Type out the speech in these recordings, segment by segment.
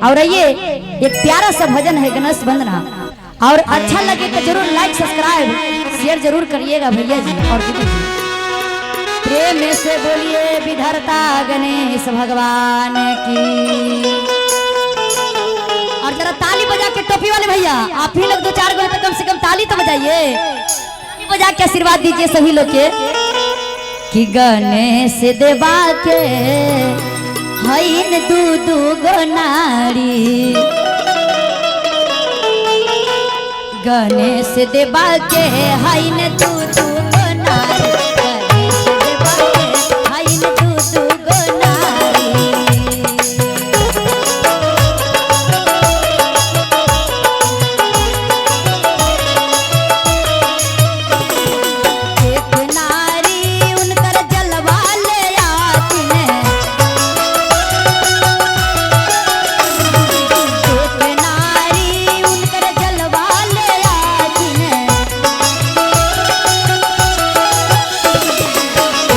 और ये एक प्यारा सा भजन है गणेश वंदना, और अच्छा लगे तो जरूर लाइक सब्सक्राइब शेयर जरूर करिएगा भैया जी और दीदी जी। प्रेम से बोलिए विधाता गणेश भगवान की। और जरा ताली बजा के टोपी वाले भैया आप ही लोग 2-4 गो तो कम से कम ताली तो बजाइए, ताली बजा के आशीर्वाद दीजिए सभी लोग के कि गणेश देवा के हईन दू गो नारी, गणेश देवा के हईन दू गो नारी, गणेश देवा के हईन दू गो नारी। एक नारी उनकर जलवा ले आतीन, एक नारी उनकर जलवा ले आतीन,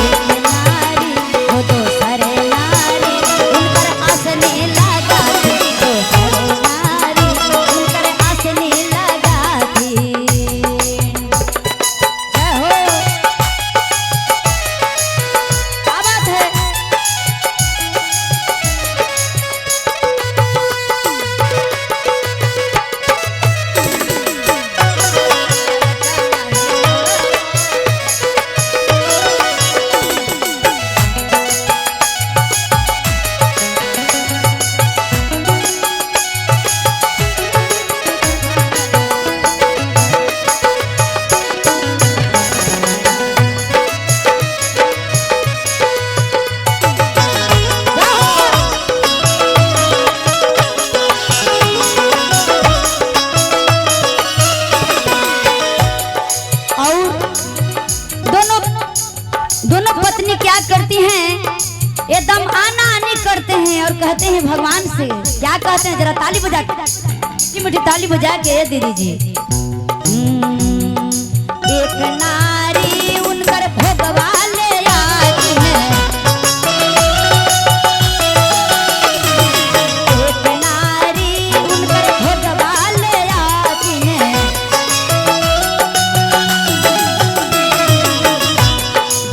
एक नारी वो दोसरे नारी उनकर आसने लगाती, दोसरे नारी उनकर आसने लगाती। जय हो, क्या बात है। और दोनों दोनों पत्नी क्या करती हैं, एकदम आना आनी करते हैं और कहते हैं भगवान से, क्या कहते हैं जरा ताली बजा के मुझे ताली बजा के दीदी जी। एक नारी उनकर भोगवा ले आती है, एक नारी उनकर भोगवा ले आती है,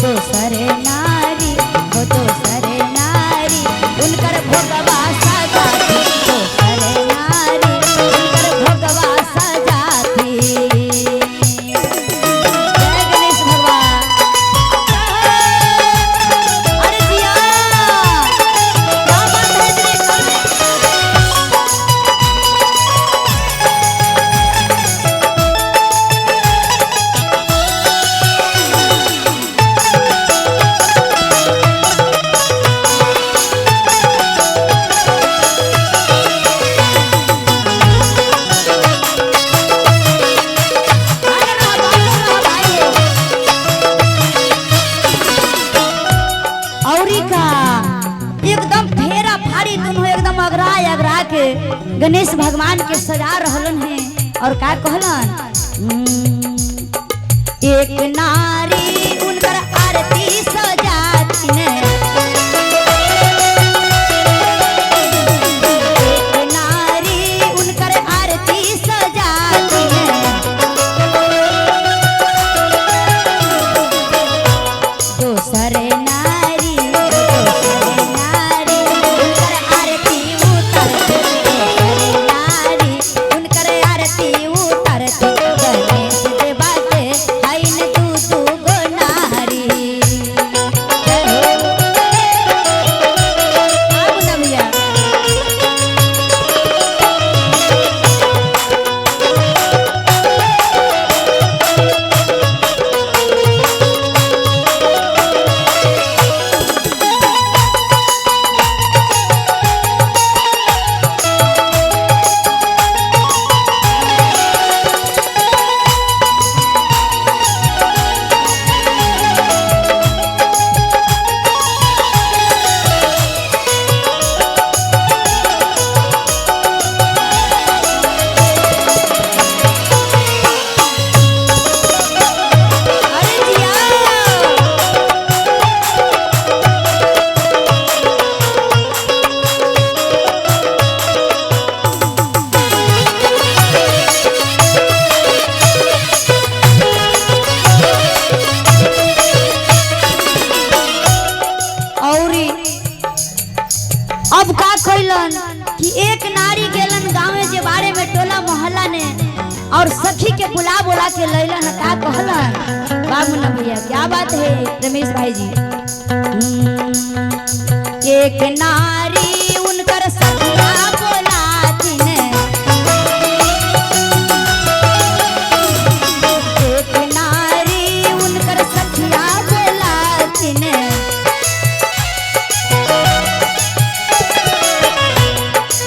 दोसरे नारी वो दोसरे नारी उनकर भोगवा सजाती, दोसरे नारी उनकर भोगवा सजाती। जय गणेश भगवान। अरे जिया क्या बात है दिनेश औरी का एकदम फेरा फाड़ी दोनों एकदम अगरा अगरा के गणेश भगवान के सजा रहलन है। और का कहलन, एक नारी उनकर आरती सजाती ने, एक नारी उनकर आरती सजाती ने, दोसरे नारी उनकर आरती उतारती, दोसरे नारी उनकर आरती उतारती। गणेश देवा के हईन दू गो नारी। का खोलन कि एक नारी गेलन गाँव जे बारे में टोला मोहल्ला ने और सखी के बुला बुला के लैलन का कहलन। बाबू ना भैया क्या बात है रमेश भाई जी। एक नारी उनकर सखिया बोलातिन, एक नारी उनकर सखिया बोलातिन,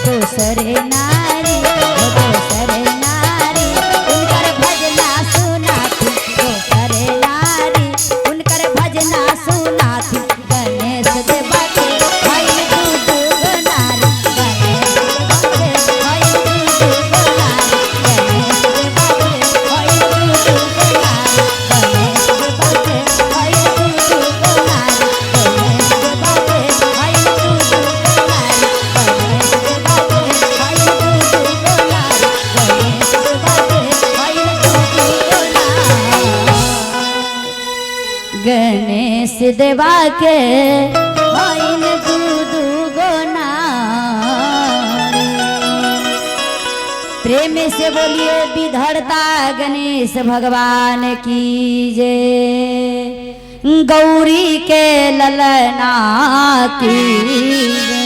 दूसरे नारी दूसरे नारी उनकर भजना सुनाती, दूसरे नारी उनकर भजना सुनाती। गणेश देवा के भइल दू दू नारी, गणेश देवा के भइल दू दू नारी, गणेश देवा के भइल दू दू नारी, गणेश देवा के भइल दू दू नारी, गणेश देवा के भइल दू दू नारी, गणेश देवा के भइल दू दू नारी, गणेश देवा के भइल दू दू नारी। गणेश देवा के भइल दू नारी। प्रेम से बोलिए विधरता गणेश भगवान की जय, गौरी के ललना की जय।